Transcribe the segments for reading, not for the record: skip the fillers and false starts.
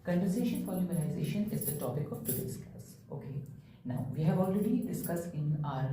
Condensation polymerization is the topic of today's class. Okay. Now, we have already discussed in our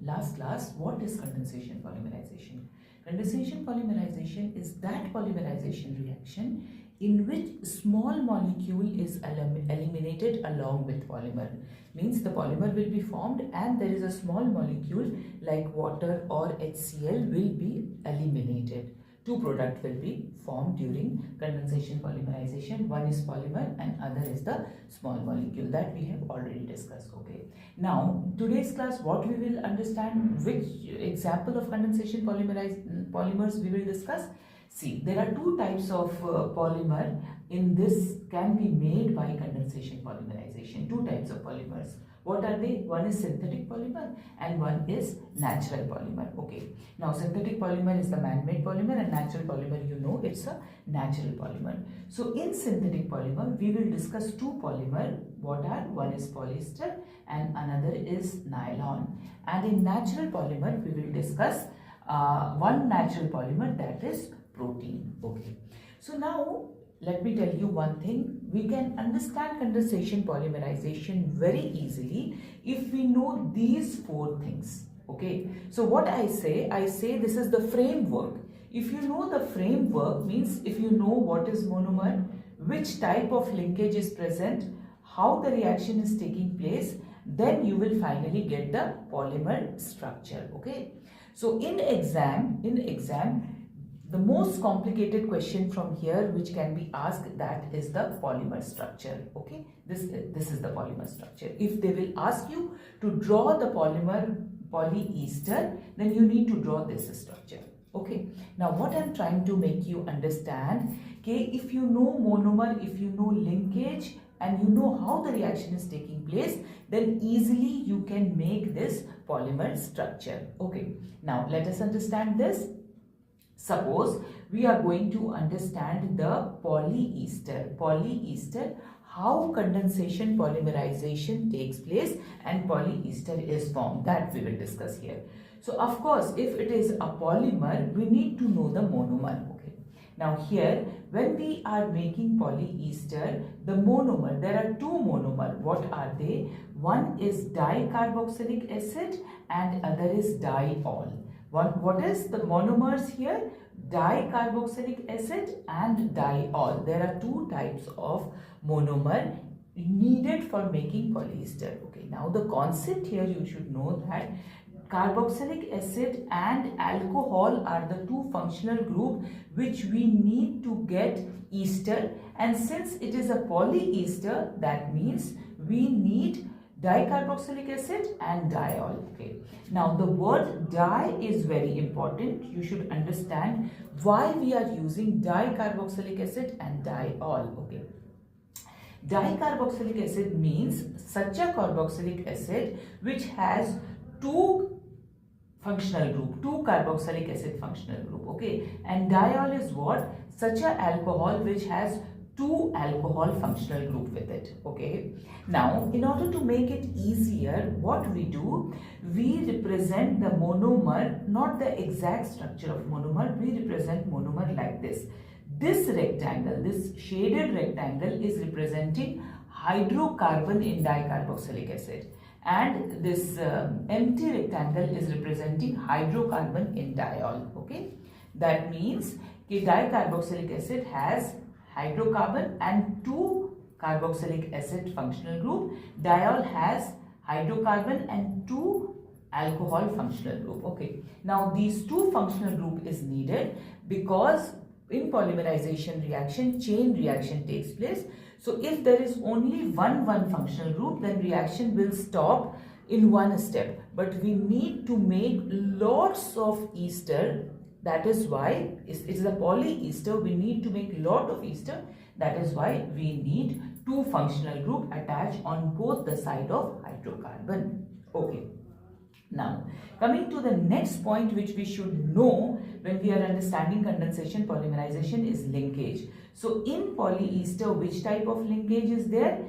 last class what is condensation polymerization. Condensation polymerization is that polymerization reaction in which small molecule is eliminated along with polymer. Means the polymer will be formed and there is a small molecule like water or HCl will be eliminated. Two products will be formed during condensation polymerization. One is polymer and other is the small molecule that we have already discussed. Okay. Now, today's class, what we will understand, which example of condensation polymers we will discuss. See, there are two types of polymer in this can be made by condensation polymerization. Two types of polymers. What are they? One is synthetic polymer and one is natural polymer. Okay. Now, synthetic polymer is the man-made polymer and natural polymer, you know, it's a natural polymer. So, in synthetic polymer, we will discuss two polymer. What are? One is polyester and another is nylon. And in natural polymer, we will discuss one natural polymer, that is protein. Okay. So, now let me tell you one thing. We can understand condensation polymerization very easily if we know these four things. Okay. So what I say this is the framework. If you know the framework, means if you know what is monomer, which type of linkage is present, how the reaction is taking place, then you will finally get the polymer structure. Okay. So in exam, the most complicated question from here which can be asked, that is the polymer structure. Okay, this is the polymer structure. If they will ask you to draw the polyester, then you need to draw this structure. Okay, now what I'm trying to make you understand, okay, if you know monomer, if you know linkage and you know how the reaction is taking place, then easily you can make this polymer structure. Okay, now let us understand this. Suppose we are going to understand the polyester, how condensation polymerization takes place and polyester is formed, that we will discuss here. So of course, if it is a polymer, we need to know the monomer. Okay. Now here, when we are making polyester, the monomer, there are two monomer. What are they? One is dicarboxylic acid and other is diol. What is the monomers here? Dicarboxylic acid and diol. There are two types of monomer needed for making polyester. Okay, now the concept here you should know that carboxylic acid and alcohol are the two functional group which we need to get ester, and since it is a polyester, that means we need dicarboxylic acid and diol. Okay. Now the word di is very important. You should understand why we are using dicarboxylic acid and diol. Okay. Dicarboxylic acid means such a carboxylic acid which has two functional group, two carboxylic acid functional group. Okay. And diol is what? Such a alcohol which has two alcohol functional group with it. Okay. Now, in order to make it easier, what we do, we represent the monomer, not the exact structure of monomer, we represent monomer like this. This rectangle, this shaded rectangle is representing hydrocarbon in dicarboxylic acid, and this empty rectangle is representing hydrocarbon in diol. Okay. That means dicarboxylic acid has hydrocarbon and two carboxylic acid functional group. Diol has hydrocarbon and two alcohol functional group. Okay. Now these two functional group is needed because in polymerization reaction, chain reaction takes place. So if there is only one functional group, then reaction will stop in one step. But we need to make lots of ester. That is why it is a polyester. We need to make a lot of ester. That is why we need two functional group attached on both the side of hydrocarbon. Okay. Now, coming to the next point which we should know when we are understanding condensation polymerization is linkage. So, in polyester, which type of linkage is there?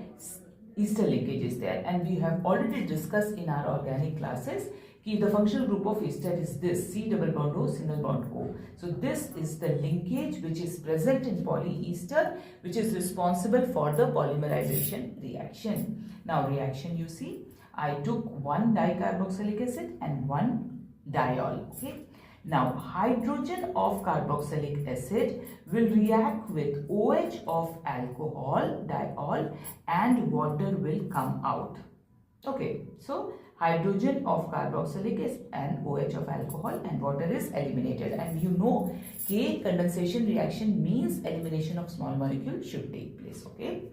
Ester linkage is there, and we have already discussed in our organic classes कि the functional group of ester is this, C double bond O, single bond O. So this is the linkage which is present in polyester, which is responsible for the polymerization reaction. Now reaction, you see, I took one dicarboxylic acid and one diol. Okay. Now hydrogen of carboxylic acid will react with OH of alcohol, diol, and water will come out. Okay, so hydrogen of carboxylic acid and OH of alcohol and water is eliminated, and you know K condensation reaction means elimination of small molecule should take place. Okay.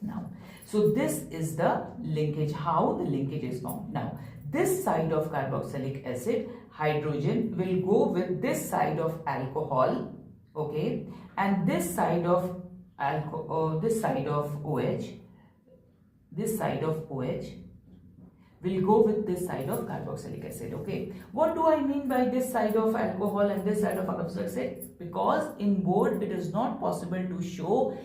Now, so this is the linkage, how the linkage is formed. Now, this side of carboxylic acid, hydrogen will go with this side of alcohol, okay, and this side of OH, this side of OH will go with this side of carboxylic acid. Okay, what do I mean by this side of alcohol and this side of carboxylic acid? Because in board it is not possible to show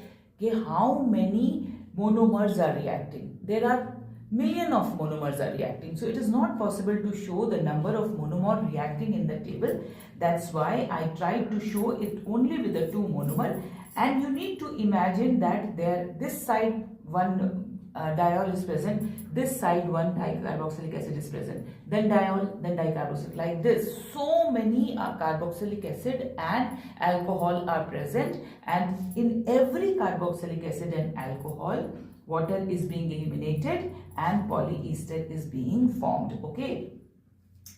how many monomers are reacting. There are million of monomers are reacting, so it is not possible to show the number of monomer reacting in the table. That's why I tried to show it only with the two monomer, and you need to imagine that this side one diol is present, this side one dicarboxylic acid is present, then diol, then dicarboxylic, like this. So many carboxylic acid and alcohol are present, and in every carboxylic acid and alcohol, water is being eliminated and polyester is being formed. Okay.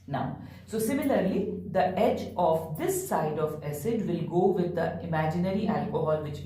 Now, so similarly, the edge of this side of acid will go with the imaginary alcohol which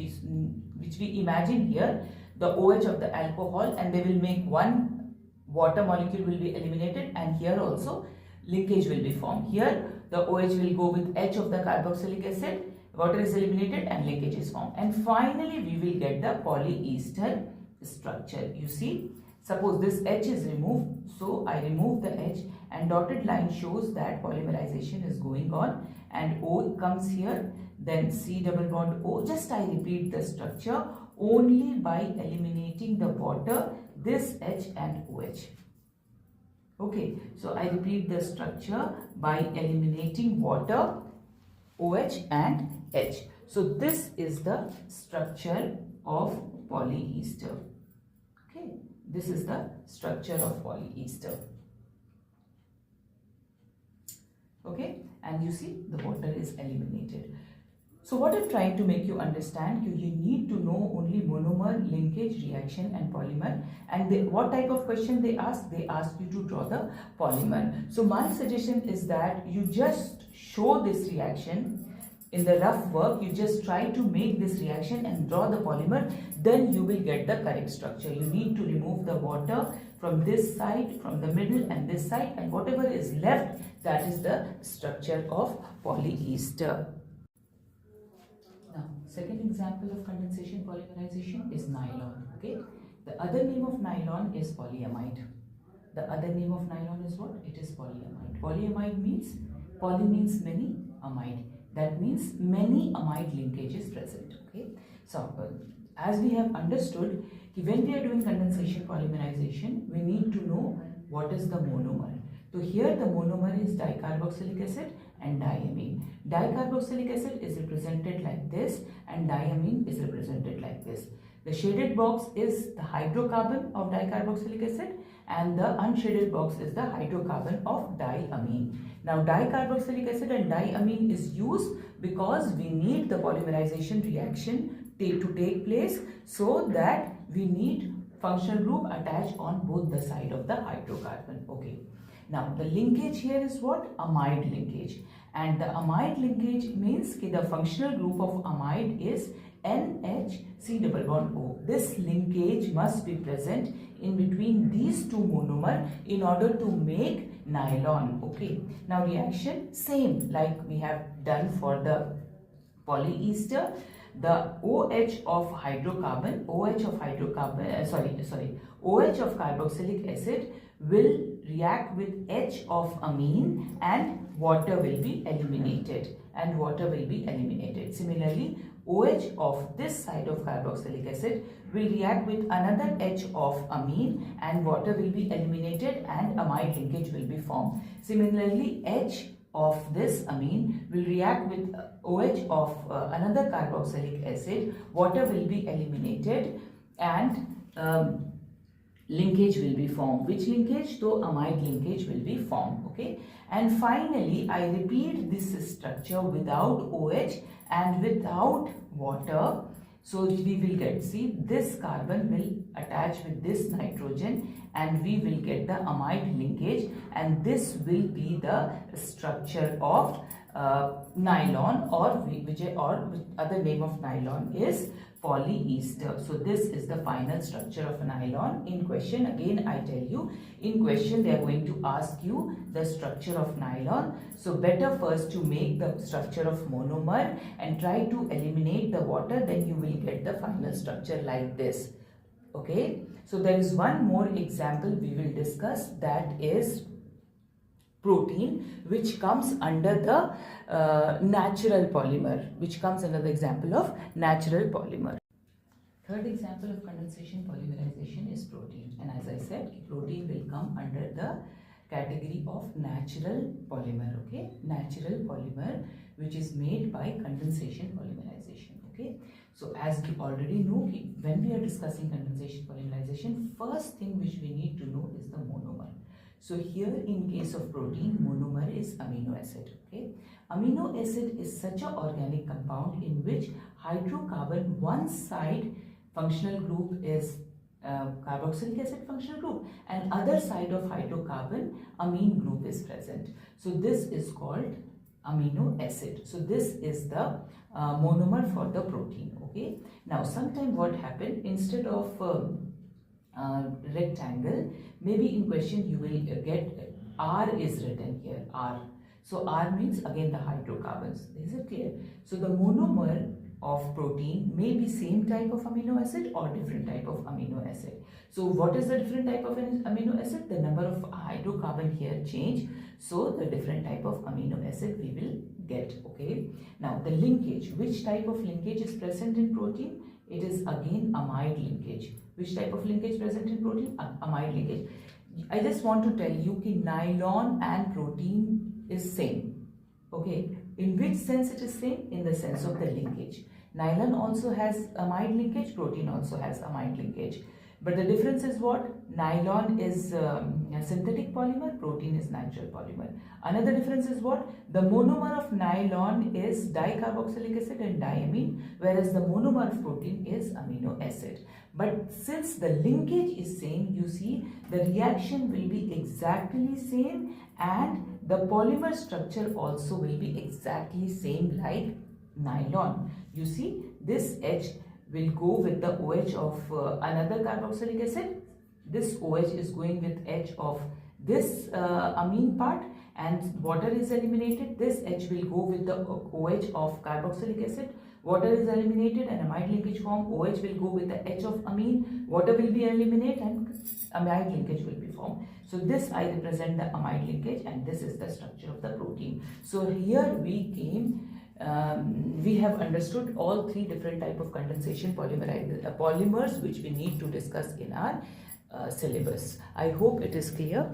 we imagine here, the OH of the alcohol, and they will make one water molecule will be eliminated, and here also linkage will be formed. Here the OH will go with H of the carboxylic acid, water is eliminated and linkage is formed, and finally we will get the polyester structure. You see, suppose this H is removed, so I remove the H and dotted line shows that polymerization is going on, and O comes here, then C double bond O. Just I repeat the structure only by eliminating the water, this H and OH. Okay, so I repeat the structure by eliminating water, OH and H. So this is the structure of polyester. Okay, this is the structure of polyester. Okay, and you see the water is eliminated. So what I'm trying to make you understand, you need to know only monomer, linkage, reaction and polymer. And what type of question they ask? They ask you to draw the polymer. So my suggestion is that you just show this reaction in the rough work. You just try to make this reaction and draw the polymer, then you will get the correct structure. You need to remove the water from this side, from the middle and this side, and whatever is left, that is the structure of polyester. Now, second example of condensation polymerization is nylon. Okay, the other name of nylon is polyamide. The other name of nylon is what? It is polyamide. Polyamide means, poly means many, amide. That means many amide linkages present. Okay, so as we have understood, when we are doing condensation polymerization, we need to know what is the monomer. So here the monomer is dicarboxylic acid and diamine. Dicarboxylic acid is represented like this and diamine is represented like this. The shaded box is the hydrocarbon of dicarboxylic acid and the unshaded box is the hydrocarbon of diamine. Now dicarboxylic acid and diamine is used because we need the polymerization reaction to take place, so that we need functional group attached on both the side of the hydrocarbon. Okay. Now the linkage here is what? Amide linkage. And the amide linkage means that the functional group of amide is NH C double bond O. This linkage must be present in between these two monomer in order to make nylon. Okay. Now reaction same like we have done for the polyester. The OH of hydrocarbon, OH of carboxylic acid will react with H of amine and water will be eliminated. and water will be eliminated. Similarly, OH of this side of carboxylic acid will react with another H of amine and water will be eliminated and amide linkage will be formed. Similarly, H of this amine will react with OH of another carboxylic acid, water will be eliminated and linkage will be formed. Which linkage? So amide linkage will be formed. Okay. And finally, I repeat this structure without OH and without water. So we will get, see, this carbon will attach with this nitrogen and we will get the amide linkage, and this will be the structure of nylon, or other name of nylon is polyester. So this is the final structure of nylon. In question, again I tell you, in question they are going to ask you the structure of nylon. So better first to make the structure of monomer and try to eliminate the water, then you will get the final structure like this. Okay, so there is one more example we will discuss, that is protein, which comes under the natural polymer, which comes under the example of natural polymer. Third example of condensation polymerization is protein, and as I said, protein will come under the category of natural polymer. Okay, natural polymer which is made by condensation polymerization. Okay, so as we already know, when we are discussing condensation polymerization, first thing which we need to know is the monomer. So here in case of protein, monomer is amino acid. Okay, amino acid is such an organic compound in which hydrocarbon one side functional group is carboxylic acid functional group and other side of hydrocarbon amine group is present. So this is called amino acid. So this is the monomer for the protein. Okay, now sometime what happened, instead of rectangle, maybe in question you will get R is written here, R. So R means again the hydrocarbons. Is it clear? So the monomer of protein may be same type of amino acid or different type of amino acid. So what is the different type of amino acid? The number of hydrocarbon here change. So the different type of amino acid we will get. Okay. Now the linkage. Which type of linkage is present in protein? It is again amide linkage. Which type of linkage present in protein? Amide linkage. I just want to tell you that nylon and protein is same. Okay. In which sense it is same? In the sense of the linkage. Nylon also has amide linkage, protein also has amide linkage. But the difference is what? Nylon is a synthetic polymer, protein is natural polymer. Another difference is what? The monomer of nylon is dicarboxylic acid and diamine, whereas the monomer of protein is amino acid. But since the linkage is same, you see the reaction will be exactly same and the polymer structure also will be exactly same like nylon. You see, this H will go with the OH of another carboxylic acid. This OH is going with H of this amine part, and water is eliminated. This H will go with the OH of carboxylic acid. Water is eliminated and amide linkage form. OH will go with the H of amine. Water will be eliminated and amide linkage will be formed. So this I represent the amide linkage, and this is the structure of the protein. So here we came. We have understood all three different type of condensation polymers which we need to discuss in our syllabus. I hope it is clear.